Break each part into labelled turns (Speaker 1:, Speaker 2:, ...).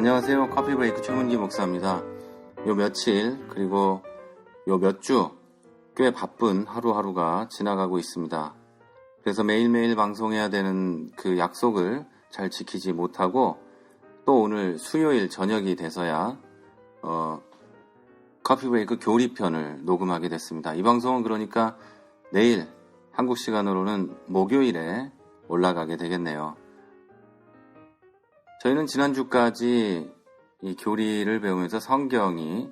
Speaker 1: 안녕하세요. 커피 브레이크 최문기 목사입니다. 요 며칠 그리고 요 몇 주 꽤 바쁜 하루하루가 지나가고 있습니다. 그래서 매일매일 방송해야 되는 그 약속을 잘 지키지 못하고 또 오늘 수요일 저녁이 돼서야 커피 브레이크 교리편을 녹음하게 됐습니다. 이 방송은 그러니까 내일 한국 시간으로는 목요일에 올라가게 되겠네요. 저희는 지난주까지 이 교리를 배우면서 성경이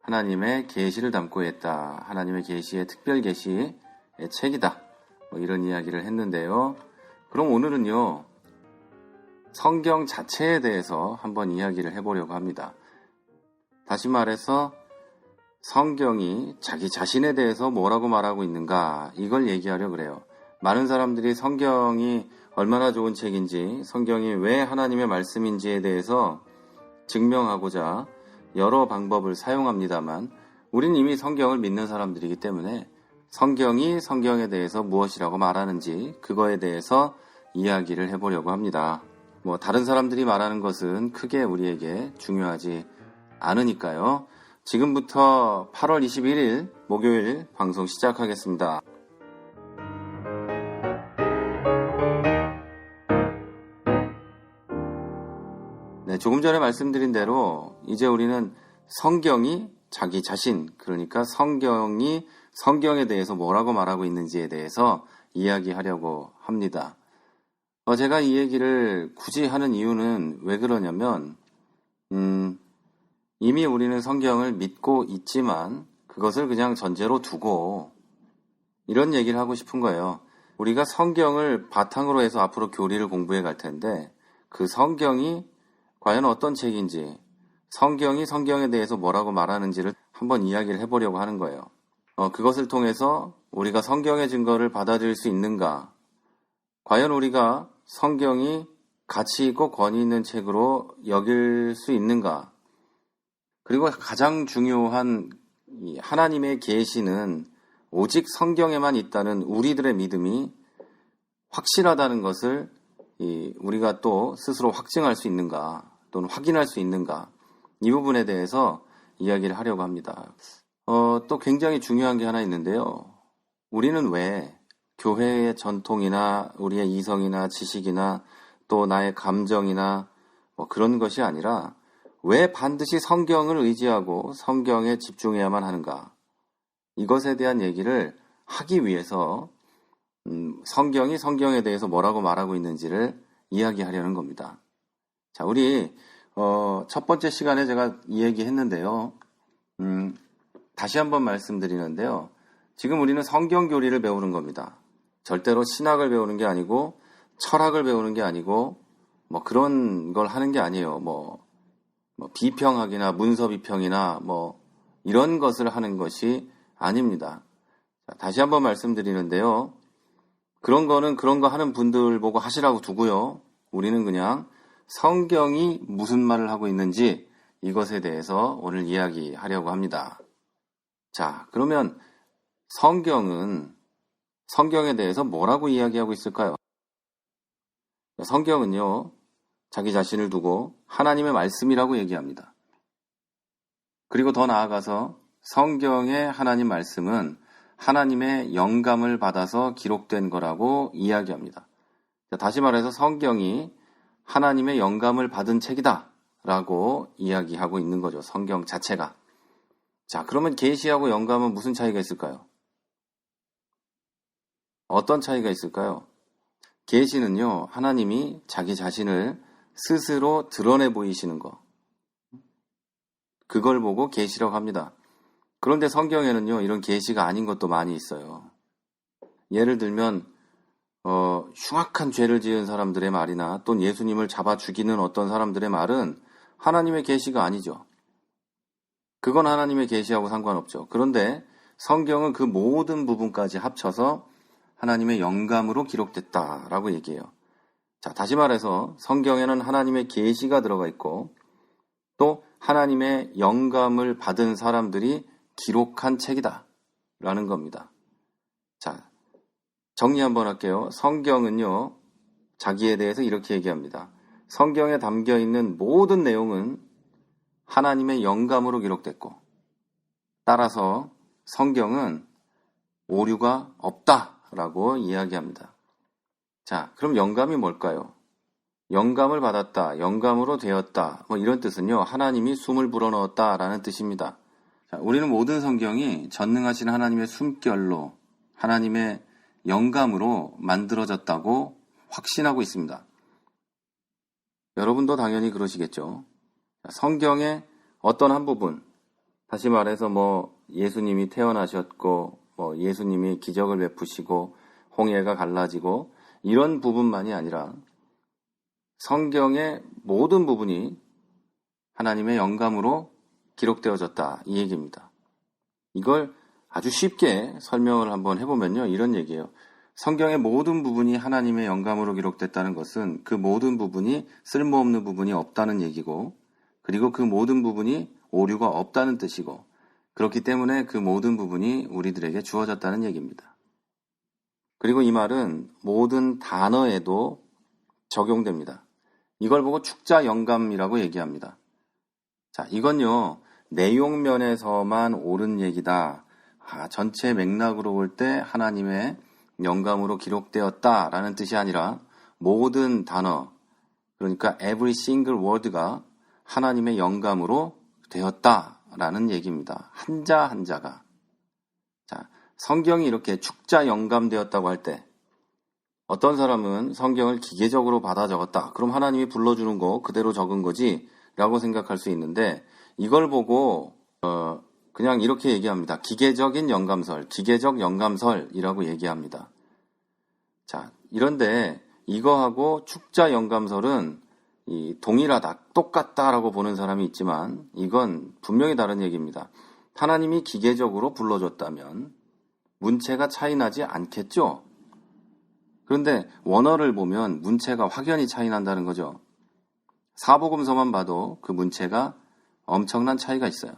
Speaker 1: 하나님의 계시를 담고 있다. 하나님의 계시의 특별 계시의 책이다. 이런 이야기를 했는데요. 그럼 오늘은요. 성경 자체에 대해서 한번 이야기를 해보려고 합니다. 다시 말해서 성경이 자기 자신에 대해서 뭐라고 말하고 있는가 이걸 얘기하려고 그래요. 많은 사람들이 성경이 얼마나 좋은 책인지, 성경이 왜 하나님의 말씀인지에 대해서 증명하고자 여러 방법을 사용합니다만 우린 이미 성경을 믿는 사람들이기 때문에 성경이 성경에 대해서 무엇이라고 말하는지 그거에 대해서 이야기를 해보려고 합니다. 다른 사람들이 말하는 것은 크게 우리에게 중요하지 않으니까요. 지금부터 8월 21일 목요일 방송 시작하겠습니다. 네, 조금 전에 말씀드린 대로 이제 우리는 성경이 자기 자신, 그러니까 성경이 성경에 대해서 뭐라고 말하고 있는지에 대해서 이야기하려고 합니다. 제가 이 얘기를 굳이 하는 이유는 왜 그러냐면 이미 우리는 성경을 믿고 있지만 그것을 그냥 전제로 두고 이런 얘기를 하고 싶은 거예요. 우리가 성경을 바탕으로 해서 앞으로 교리를 공부해 갈 텐데 그 성경이 과연 어떤 책인지, 성경이 성경에 대해서 뭐라고 말하는지를 한번 이야기를 해보려고 하는 거예요. 그것을 통해서 우리가 성경의 증거를 받아들일 수 있는가, 과연 우리가 성경이 가치 있고 권위 있는 책으로 여길 수 있는가, 그리고 가장 중요한 하나님의 계시는 오직 성경에만 있다는 우리들의 믿음이 확실하다는 것을 우리가 또 스스로 확증할 수 있는가 또는 확인할 수 있는가, 이 부분에 대해서 이야기를 하려고 합니다. 또 굉장히 중요한 게 하나 있는데요. 우리는 왜 교회의 전통이나 우리의 이성이나 지식이나 또 나의 감정이나 그런 것이 아니라 왜 반드시 성경을 의지하고 성경에 집중해야만 하는가, 이것에 대한 얘기를 하기 위해서 성경이 성경에 대해서 뭐라고 말하고 있는지를 이야기하려는 겁니다. 자, 우리 첫 번째 시간에 제가 이 얘기했는데요. 다시 한번 말씀드리는데요. 지금 우리는 성경 교리를 배우는 겁니다. 절대로 신학을 배우는 게 아니고 철학을 배우는 게 아니고 그런 걸 하는 게 아니에요. 비평학이나 문서 비평이나 이런 것을 하는 것이 아닙니다. 자, 다시 한번 말씀드리는데요. 그런 거 하는 분들 보고 하시라고 두고요. 우리는 그냥 성경이 무슨 말을 하고 있는지 이것에 대해서 오늘 이야기하려고 합니다. 자, 그러면 성경은 성경에 대해서 뭐라고 이야기하고 있을까요? 성경은요, 자기 자신을 두고 하나님의 말씀이라고 얘기합니다. 그리고 더 나아가서 성경의 하나님 말씀은 하나님의 영감을 받아서 기록된 거라고 이야기합니다. 다시 말해서 성경이 하나님의 영감을 받은 책이다 라고 이야기하고 있는 거죠. 성경 자체가. 자, 그러면 계시하고 영감은 무슨 차이가 있을까요? 어떤 차이가 있을까요? 계시는요, 하나님이 자기 자신을 스스로 드러내 보이시는 거, 그걸 보고 계시라고 합니다. 그런데 성경에는요, 이런 계시가 아닌 것도 많이 있어요. 예를 들면 흉악한 죄를 지은 사람들의 말이나 또는 예수님을 잡아 죽이는 어떤 사람들의 말은 하나님의 계시가 아니죠. 그건 하나님의 계시하고 상관없죠. 그런데 성경은 그 모든 부분까지 합쳐서 하나님의 영감으로 기록됐다라고 얘기해요. 자, 다시 말해서 성경에는 하나님의 계시가 들어가 있고 또 하나님의 영감을 받은 사람들이 기록한 책이다 라는 겁니다. 자, 정리 한번 할게요. 성경은요, 자기에 대해서 이렇게 얘기합니다. 성경에 담겨 있는 모든 내용은 하나님의 영감으로 기록됐고, 따라서 성경은 오류가 없다라고 이야기합니다. 자, 그럼 영감이 뭘까요? 영감을 받았다, 영감으로 되었다, 이런 뜻은요, 하나님이 숨을 불어넣었다라는 뜻입니다. 자, 우리는 모든 성경이 전능하신 하나님의 숨결로, 하나님의 영감으로 만들어졌다고 확신하고 있습니다. 여러분도 당연히 그러시겠죠. 성경의 어떤 한 부분, 다시 말해서 예수님이 태어나셨고, 예수님이 기적을 베푸시고, 홍해가 갈라지고, 이런 부분만이 아니라 성경의 모든 부분이 하나님의 영감으로 기록되어졌다, 이 얘기입니다. 이걸 아주 쉽게 설명을 한번 해보면요, 이런 얘기예요. 성경의 모든 부분이 하나님의 영감으로 기록됐다는 것은 그 모든 부분이 쓸모없는 부분이 없다는 얘기고, 그리고 그 모든 부분이 오류가 없다는 뜻이고, 그렇기 때문에 그 모든 부분이 우리들에게 주어졌다는 얘기입니다. 그리고 이 말은 모든 단어에도 적용됩니다. 이걸 보고 축자 영감이라고 얘기합니다. 자, 이건요, 내용면에서만 옳은 얘기다. 전체 맥락으로 볼 때 하나님의 영감으로 기록되었다라는 뜻이 아니라 모든 단어, 그러니까 every single word가 하나님의 영감으로 되었다라는 얘기입니다. 한자 한자가. 자, 성경이 이렇게 축자 영감되었다고 할 때 어떤 사람은 성경을 기계적으로 받아 적었다. 그럼 하나님이 불러주는 거 그대로 적은 거지 라고 생각할 수 있는데, 이걸 보고 그냥 이렇게 얘기합니다. 기계적인 영감설, 기계적 영감설이라고 얘기합니다. 자, 이런데 이거하고 축자 영감설은 동일하다, 똑같다라고 보는 사람이 있지만 이건 분명히 다른 얘기입니다. 하나님이 기계적으로 불러줬다면 문체가 차이 나지 않겠죠? 그런데 원어를 보면 문체가 확연히 차이 난다는 거죠. 사복음서만 봐도 그 문체가 엄청난 차이가 있어요.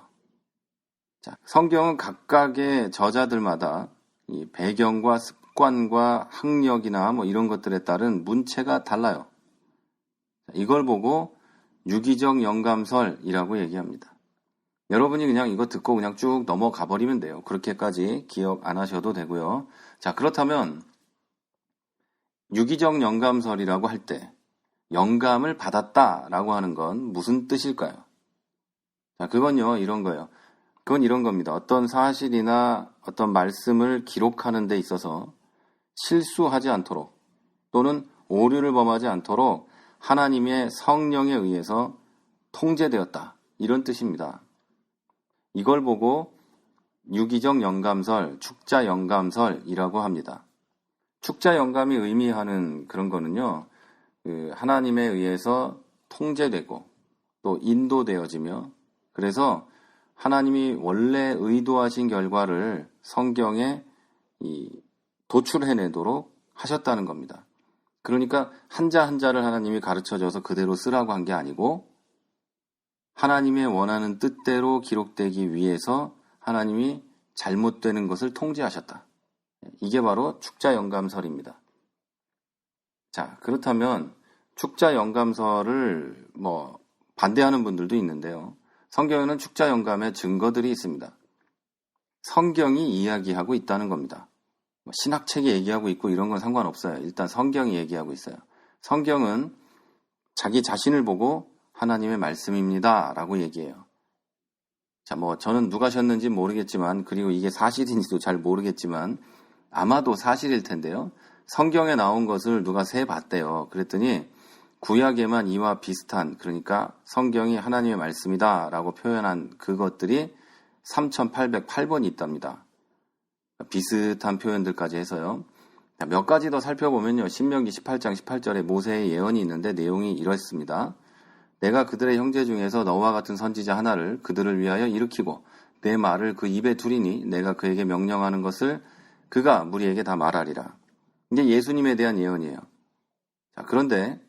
Speaker 1: 자, 성경은 각각의 저자들마다 이 배경과 습관과 학력이나 이런 것들에 따른 문체가 달라요. 이걸 보고 유기적 영감설이라고 얘기합니다. 여러분이 그냥 이거 듣고 그냥 쭉 넘어가 버리면 돼요. 그렇게까지 기억 안 하셔도 되고요. 자, 그렇다면 유기적 영감설이라고 할 때 영감을 받았다라고 하는 건 무슨 뜻일까요? 자, 그건요, 이런 거예요. 그건 이런 겁니다. 어떤 사실이나 어떤 말씀을 기록하는 데 있어서 실수하지 않도록 또는 오류를 범하지 않도록 하나님의 성령에 의해서 통제되었다. 이런 뜻입니다. 이걸 보고 유기적 영감설, 축자 영감설이라고 합니다. 축자 영감이 의미하는 그런 거는요, 하나님에 의해서 통제되고 또 인도되어지며, 그래서 하나님이 원래 의도하신 결과를 성경에 도출해내도록 하셨다는 겁니다. 그러니까 한자 한자를 하나님이 가르쳐줘서 그대로 쓰라고 한 게 아니고 하나님의 원하는 뜻대로 기록되기 위해서 하나님이 잘못되는 것을 통제하셨다. 이게 바로 축자 영감설입니다. 자, 그렇다면 축자 영감설을 반대하는 분들도 있는데요. 성경에는 축자 영감의 증거들이 있습니다. 성경이 이야기하고 있다는 겁니다. 신학책이 얘기하고 있고 이런 건 상관없어요. 일단 성경이 얘기하고 있어요. 성경은 자기 자신을 보고 하나님의 말씀입니다 라고 얘기해요. 자, 저는 누가 셨는지 모르겠지만, 그리고 이게 사실인지도 잘 모르겠지만 아마도 사실일 텐데요. 성경에 나온 것을 누가 세봤대요. 그랬더니 구약에만 이와 비슷한, 그러니까 성경이 하나님의 말씀이다 라고 표현한 그것들이 3808번이 있답니다. 비슷한 표현들까지 해서요. 몇 가지 더 살펴보면요. 신명기 18장 18절에 모세의 예언이 있는데 내용이 이렇습니다. 내가 그들의 형제 중에서 너와 같은 선지자 하나를 그들을 위하여 일으키고 내 말을 그 입에 두리니 내가 그에게 명령하는 것을 그가 무리에게 다 말하리라. 이게 예수님에 대한 예언이에요. 자, 그런데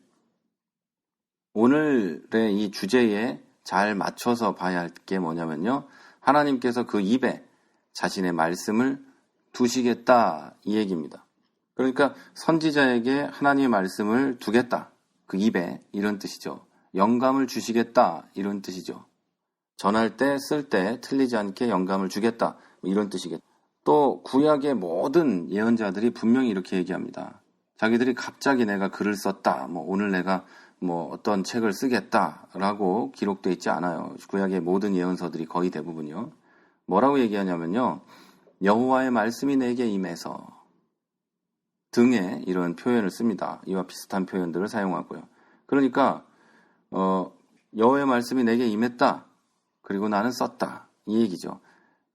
Speaker 1: 오늘의 이 주제에 잘 맞춰서 봐야 할 게 뭐냐면요. 하나님께서 그 입에 자신의 말씀을 두시겠다, 이 얘기입니다. 그러니까 선지자에게 하나님의 말씀을 두겠다. 그 입에 이런 뜻이죠. 영감을 주시겠다 이런 뜻이죠. 전할 때, 쓸 때 틀리지 않게 영감을 주겠다 이런 뜻이겠죠. 또 구약의 모든 예언자들이 분명히 이렇게 얘기합니다. 자기들이 갑자기 내가 글을 썼다, 오늘 내가 어떤 책을 쓰겠다라고 기록되어 있지 않아요. 구약의 모든 예언서들이 거의 대부분이요. 뭐라고 얘기하냐면요. 여호와의 말씀이 내게 임해서 등에 이런 표현을 씁니다. 이와 비슷한 표현들을 사용하고요. 그러니까 여호와의 말씀이 내게 임했다. 그리고 나는 썼다. 이 얘기죠.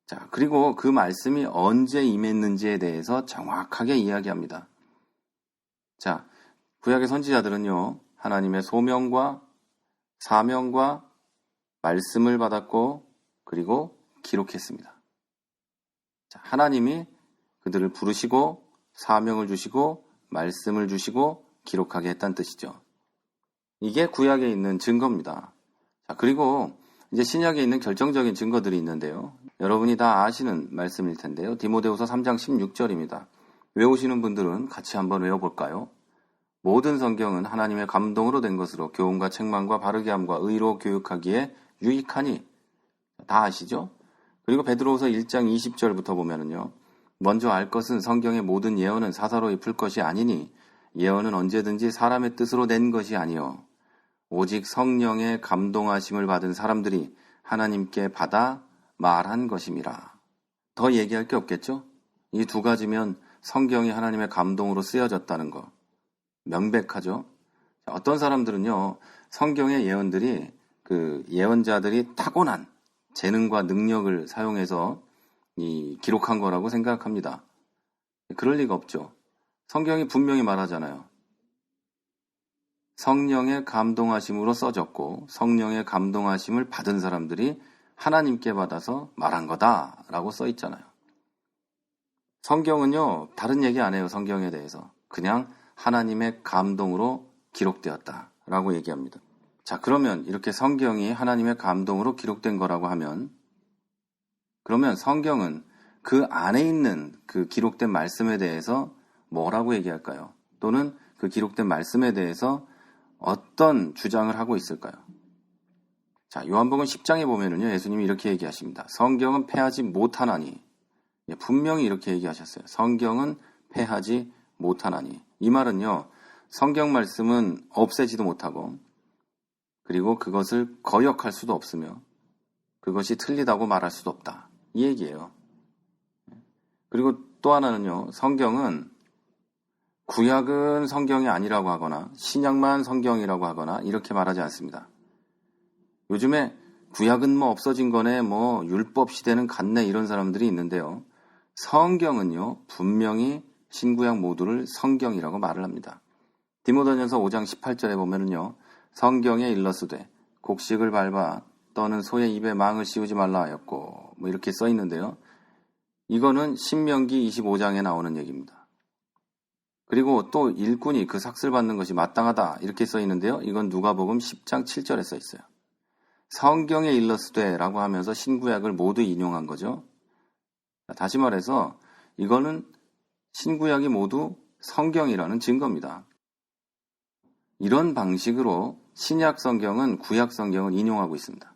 Speaker 1: 자, 그리고 그 말씀이 언제 임했는지에 대해서 정확하게 이야기합니다. 자, 구약의 선지자들은요. 하나님의 소명과 사명과 말씀을 받았고 그리고 기록했습니다. 자, 하나님이 그들을 부르시고 사명을 주시고 말씀을 주시고 기록하게 했다는 뜻이죠. 이게 구약에 있는 증거입니다. 자, 그리고 이제 신약에 있는 결정적인 증거들이 있는데요. 여러분이 다 아시는 말씀일 텐데요. 디모데후서 3장 16절입니다. 외우시는 분들은 같이 한번 외워볼까요? 모든 성경은 하나님의 감동으로 된 것으로 교훈과 책망과 바르게 함과 의로 교육하기에 유익하니. 다 아시죠? 그리고 베드로후서 1장 20절부터 보면은요. 먼저 알 것은 성경의 모든 예언은 사사로이 풀 것이 아니니 예언은 언제든지 사람의 뜻으로 낸 것이 아니요 오직 성령의 감동하심을 받은 사람들이 하나님께 받아 말한 것임이라. 더 얘기할 게 없겠죠? 이 두 가지면 성경이 하나님의 감동으로 쓰여졌다는 거 명백하죠? 어떤 사람들은요, 성경의 예언들이 그 예언자들이 타고난 재능과 능력을 사용해서 기록한 거라고 생각합니다. 그럴 리가 없죠. 성경이 분명히 말하잖아요. 성령의 감동하심으로 써졌고 성령의 감동하심을 받은 사람들이 하나님께 받아서 말한 거다라고 써 있잖아요. 성경은요, 다른 얘기 안 해요. 성경에 대해서. 그냥 하나님의 감동으로 기록되었다라고 얘기합니다. 자, 그러면 이렇게 성경이 하나님의 감동으로 기록된 거라고 하면 그러면 성경은 그 안에 있는 그 기록된 말씀에 대해서 뭐라고 얘기할까요? 또는 그 기록된 말씀에 대해서 어떤 주장을 하고 있을까요? 자, 요한복음 10장에 보면은요, 예수님이 이렇게 얘기하십니다. 성경은 패하지 못하나니. 분명히 이렇게 얘기하셨어요. 성경은 패하지 못하나니. 이 말은요, 성경 말씀은 없애지도 못하고, 그리고 그것을 거역할 수도 없으며, 그것이 틀리다고 말할 수도 없다. 이 얘기예요. 그리고 또 하나는요, 성경은 구약은 성경이 아니라고 하거나 신약만 성경이라고 하거나 이렇게 말하지 않습니다. 요즘에 구약은 없어진 거네, 율법 시대는 갔네 이런 사람들이 있는데요. 성경은요, 분명히 신구약 모두를 성경이라고 말을 합니다. 디모데전서 5장 18절에 보면은요, 성경에 일러스되 곡식을 밟아 떠는 소의 입에 망을 씌우지 말라 하였고 이렇게 써 있는데요. 이거는 신명기 25장에 나오는 얘기입니다. 그리고 또 일꾼이 그 삭슬 받는 것이 마땅하다 이렇게 써 있는데요. 이건 누가복음 10장 7절에 써 있어요. 성경에 일러스되 라고 하면서 신구약을 모두 인용한 거죠. 다시 말해서 이거는 신구약이 모두 성경이라는 증거입니다. 이런 방식으로 신약 성경은 구약 성경을 인용하고 있습니다.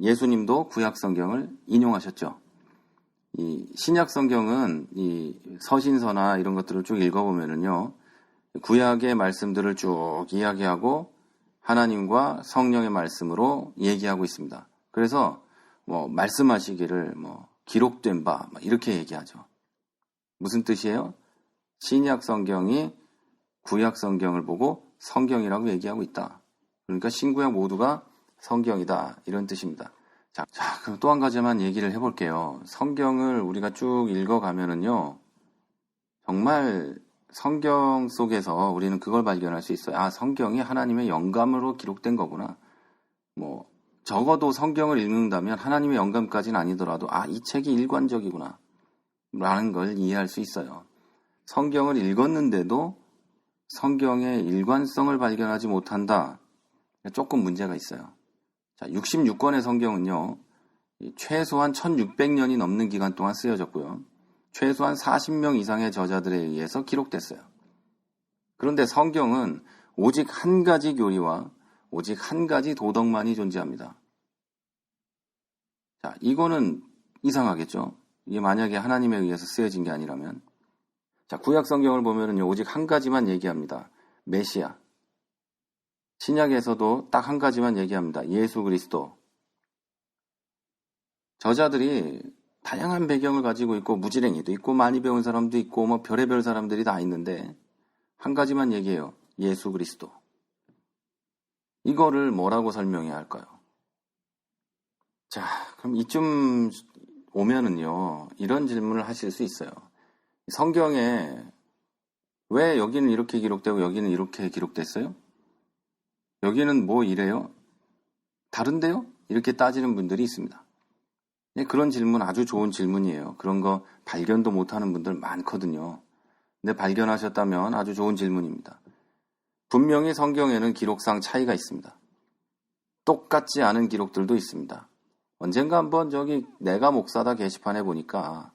Speaker 1: 예수님도 구약 성경을 인용하셨죠. 이 신약 성경은 이 서신서나 이런 것들을 쭉 읽어보면은요, 구약의 말씀들을 쭉 이야기하고 하나님과 성령의 말씀으로 얘기하고 있습니다. 그래서 말씀하시기를 기록된 바 이렇게 얘기하죠. 무슨 뜻이에요? 신약 성경이 구약 성경을 보고 성경이라고 얘기하고 있다. 그러니까 신구약 모두가 성경이다 이런 뜻입니다. 자, 그럼 또 한 가지만 얘기를 해볼게요. 성경을 우리가 쭉 읽어가면은요, 정말 성경 속에서 우리는 그걸 발견할 수 있어요. 아, 성경이 하나님의 영감으로 기록된 거구나. 적어도 성경을 읽는다면 하나님의 영감까지는 아니더라도 이 책이 일관적이구나 라는 걸 이해할 수 있어요. 성경을 읽었는데도 성경의 일관성을 발견하지 못한다. 조금 문제가 있어요. 자, 66권의 성경은요, 최소한 1600년이 넘는 기간 동안 쓰여졌고요. 최소한 40명 이상의 저자들에 의해서 기록됐어요. 그런데 성경은 오직 한 가지 교리와 오직 한 가지 도덕만이 존재합니다. 자, 이거는 이상하겠죠? 이게 만약에 하나님에 의해서 쓰여진 게 아니라면. 자, 구약 성경을 보면은요, 오직 한 가지만 얘기합니다. 메시아. 신약에서도 딱 한 가지만 얘기합니다. 예수 그리스도. 저자들이 다양한 배경을 가지고 있고, 무지랭이도 있고, 많이 배운 사람도 있고, 뭐 별의별 사람들이 다 있는데, 한 가지만 얘기해요. 예수 그리스도. 이거를 뭐라고 설명해야 할까요? 자, 그럼 이쯤 오면은요, 이런 질문을 하실 수 있어요. 성경에 왜 여기는 이렇게 기록되고 여기는 이렇게 기록됐어요? 여기는 뭐 이래요? 다른데요? 이렇게 따지는 분들이 있습니다. 네, 그런 질문 아주 좋은 질문이에요. 그런 거 발견도 못하는 분들 많거든요. 근데 발견하셨다면 아주 좋은 질문입니다. 분명히 성경에는 기록상 차이가 있습니다. 똑같지 않은 기록들도 있습니다. 언젠가 한번 저기 내가 목사다 게시판에 보니까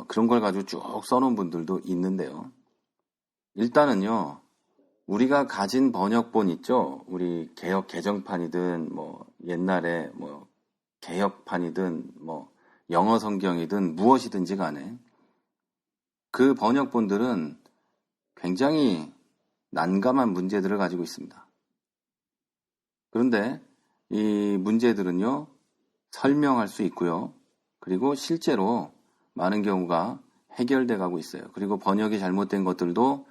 Speaker 1: 그런 걸 가지고 쭉 써놓은 분들도 있는데요. 일단은요, 우리가 가진 번역본 있죠? 우리 개역 개정판이든 뭐 옛날에 뭐 개역판이든 뭐 영어 성경이든 무엇이든지 간에 그 번역본들은 굉장히 난감한 문제들을 가지고 있습니다. 그런데 이 문제들은요, 설명할 수 있고요. 그리고 실제로 많은 경우가 해결돼 가고 있어요. 그리고 번역이 잘못된 것들도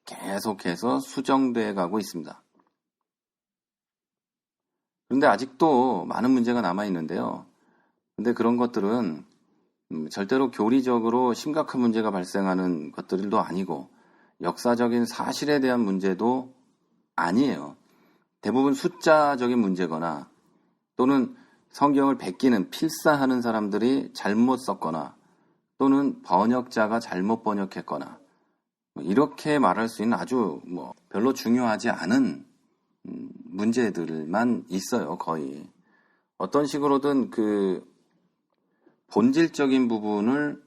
Speaker 1: 계속해서 수정돼 가고 있습니다. 그런데 아직도 많은 문제가 남아 있는데요. 근데 그런 것들은 절대로 교리적으로 심각한 문제가 발생하는 것들도 아니고 역사적인 사실에 대한 문제도 아니에요. 대부분 숫자적인 문제거나 또는 성경을 베끼는 필사하는 사람들이 잘못 썼거나 또는 번역자가 잘못 번역했거나 이렇게 말할 수 있는 아주 별로 중요하지 않은 문제들만 있어요. 거의 어떤 식으로든 그 본질적인 부분을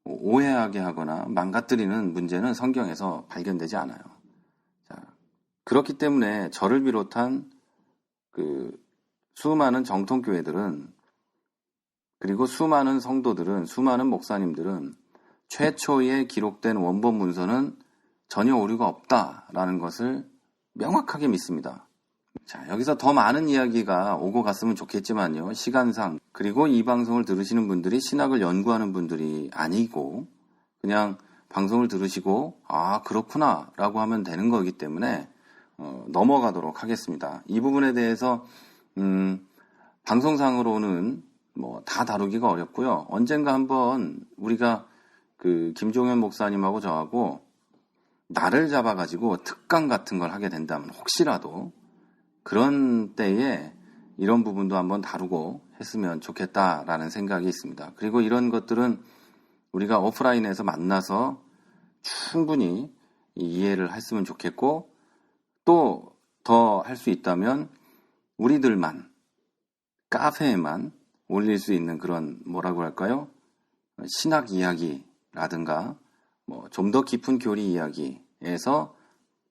Speaker 1: 오해하게 하거나 망가뜨리는 문제는 성경에서 발견되지 않아요. 자, 그렇기 때문에 저를 비롯한 그 수많은 정통교회들은 그리고 수많은 성도들은 수많은 목사님들은 최초에 기록된 원본 문서는 전혀 오류가 없다라는 것을 명확하게 믿습니다. 자, 여기서 더 많은 이야기가 오고 갔으면 좋겠지만요. 시간상 그리고 이 방송을 들으시는 분들이 신학을 연구하는 분들이 아니고 그냥 방송을 들으시고 아 그렇구나 라고 하면 되는 거기 때문에 넘어가도록 하겠습니다. 이 부분에 대해서 방송상으로는 다 다루기가 어렵고요. 언젠가 한번 우리가 그 김종현 목사님하고 저하고 날을 잡아가지고 특강 같은 걸 하게 된다면 혹시라도 그런 때에 이런 부분도 한번 다루고 했으면 좋겠다라는 생각이 있습니다. 그리고 이런 것들은 우리가 오프라인에서 만나서 충분히 이해를 했으면 좋겠고 또 더 할 수 있다면 우리들만 카페에만 올릴 수 있는 그런 뭐라고 할까요? 신학 이야기라든가 좀 더 깊은 교리 이야기에서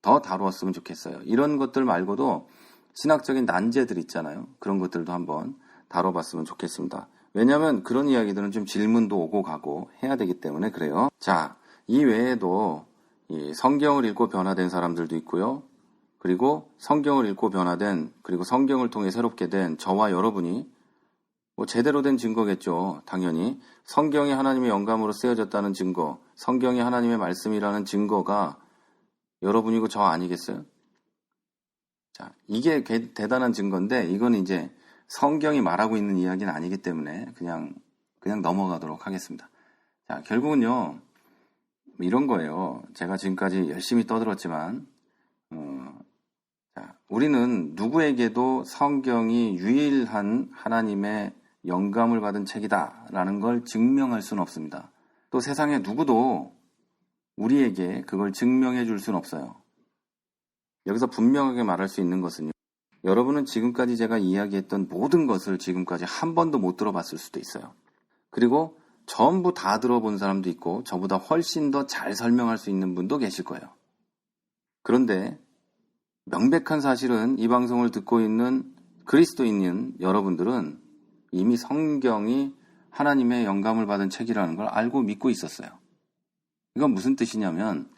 Speaker 1: 더 다루었으면 좋겠어요. 이런 것들 말고도 신학적인 난제들 있잖아요. 그런 것들도 한번 다뤄봤으면 좋겠습니다. 왜냐하면 그런 이야기들은 좀 질문도 오고 가고 해야 되기 때문에 그래요. 자, 이 외에도 이 성경을 읽고 변화된 사람들도 있고요. 그리고 성경을 읽고 변화된 그리고 성경을 통해 새롭게 된 저와 여러분이 제대로 된 증거겠죠. 당연히 성경이 하나님의 영감으로 쓰여졌다는 증거, 성경이 하나님의 말씀이라는 증거가 여러분이고 저 아니겠어요? 자, 이게 대단한 증거인데 이건 이제 성경이 말하고 있는 이야기는 아니기 때문에 그냥 넘어가도록 하겠습니다. 자, 결국은요 이런 거예요. 제가 지금까지 열심히 떠들었지만 자, 우리는 누구에게도 성경이 유일한 하나님의 영감을 받은 책이다라는 걸 증명할 수는 없습니다. 또 세상에 누구도 우리에게 그걸 증명해 줄 수는 없어요. 여기서 분명하게 말할 수 있는 것은요. 여러분은 지금까지 제가 이야기했던 모든 것을 지금까지 한 번도 못 들어봤을 수도 있어요. 그리고 전부 다 들어본 사람도 있고 저보다 훨씬 더 잘 설명할 수 있는 분도 계실 거예요. 그런데 명백한 사실은 이 방송을 듣고 있는 그리스도인인 여러분들은 이미 성경이 하나님의 영감을 받은 책이라는 걸 알고 믿고 있었어요. 이건 무슨 뜻이냐면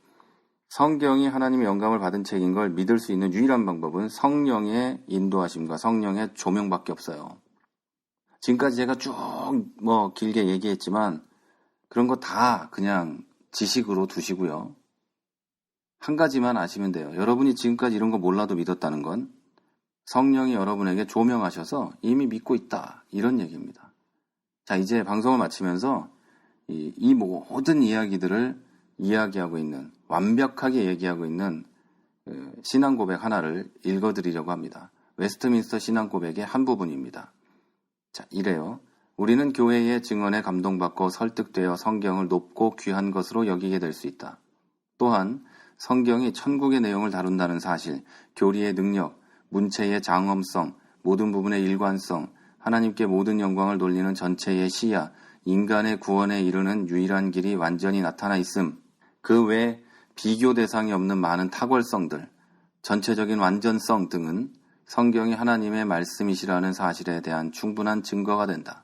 Speaker 1: 성경이 하나님의 영감을 받은 책인 걸 믿을 수 있는 유일한 방법은 성령의 인도하심과 성령의 조명밖에 없어요. 지금까지 제가 쭉 길게 얘기했지만 그런 거 다 그냥 지식으로 두시고요. 한 가지만 아시면 돼요. 여러분이 지금까지 이런 거 몰라도 믿었다는 건 성령이 여러분에게 조명하셔서 이미 믿고 있다. 이런 얘기입니다. 자, 이제 방송을 마치면서 이 모든 이야기들을 이야기하고 있는, 완벽하게 얘기하고 있는 신앙 고백 하나를 읽어드리려고 합니다. 웨스트민스터 신앙 고백의 한 부분입니다. 자, 이래요. 우리는 교회의 증언에 감동받고 설득되어 성경을 높고 귀한 것으로 여기게 될 수 있다. 또한 성경이 천국의 내용을 다룬다는 사실, 교리의 능력, 문체의 장엄성, 모든 부분의 일관성, 하나님께 모든 영광을 돌리는 전체의 시야, 인간의 구원에 이르는 유일한 길이 완전히 나타나 있음, 그 외 비교 대상이 없는 많은 탁월성들, 전체적인 완전성 등은 성경이 하나님의 말씀이시라는 사실에 대한 충분한 증거가 된다.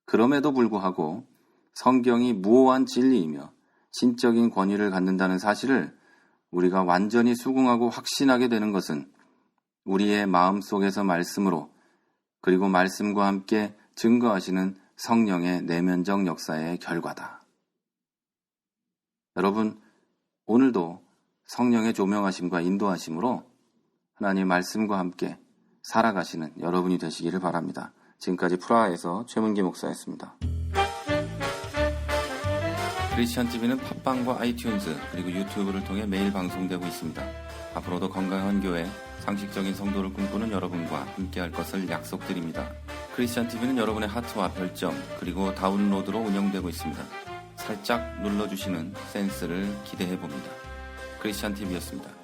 Speaker 1: 그럼에도 불구하고 성경이 무오한 진리이며 신적인 권위를 갖는다는 사실을 우리가 완전히 수긍하고 확신하게 되는 것은 우리의 마음속에서 말씀으로 그리고 말씀과 함께 증거하시는 성령의 내면적 역사의 결과다. 여러분, 오늘도 성령의 조명하심과 인도하심으로 하나님의 말씀과 함께 살아가시는 여러분이 되시기를 바랍니다. 지금까지 프라하에서 최문기 목사였습니다. 크리스천TV는 팟빵과 아이튠즈 그리고 유튜브를 통해 매일 방송되고 있습니다. 앞으로도 건강한 교회, 상식적인 성도를 꿈꾸는 여러분과 함께할 것을 약속드립니다. 크리스천TV는 여러분의 하트와 별점 그리고 다운로드로 운영되고 있습니다. 살짝 눌러주시는 센스를 기대해봅니다. 크리스천TV였습니다.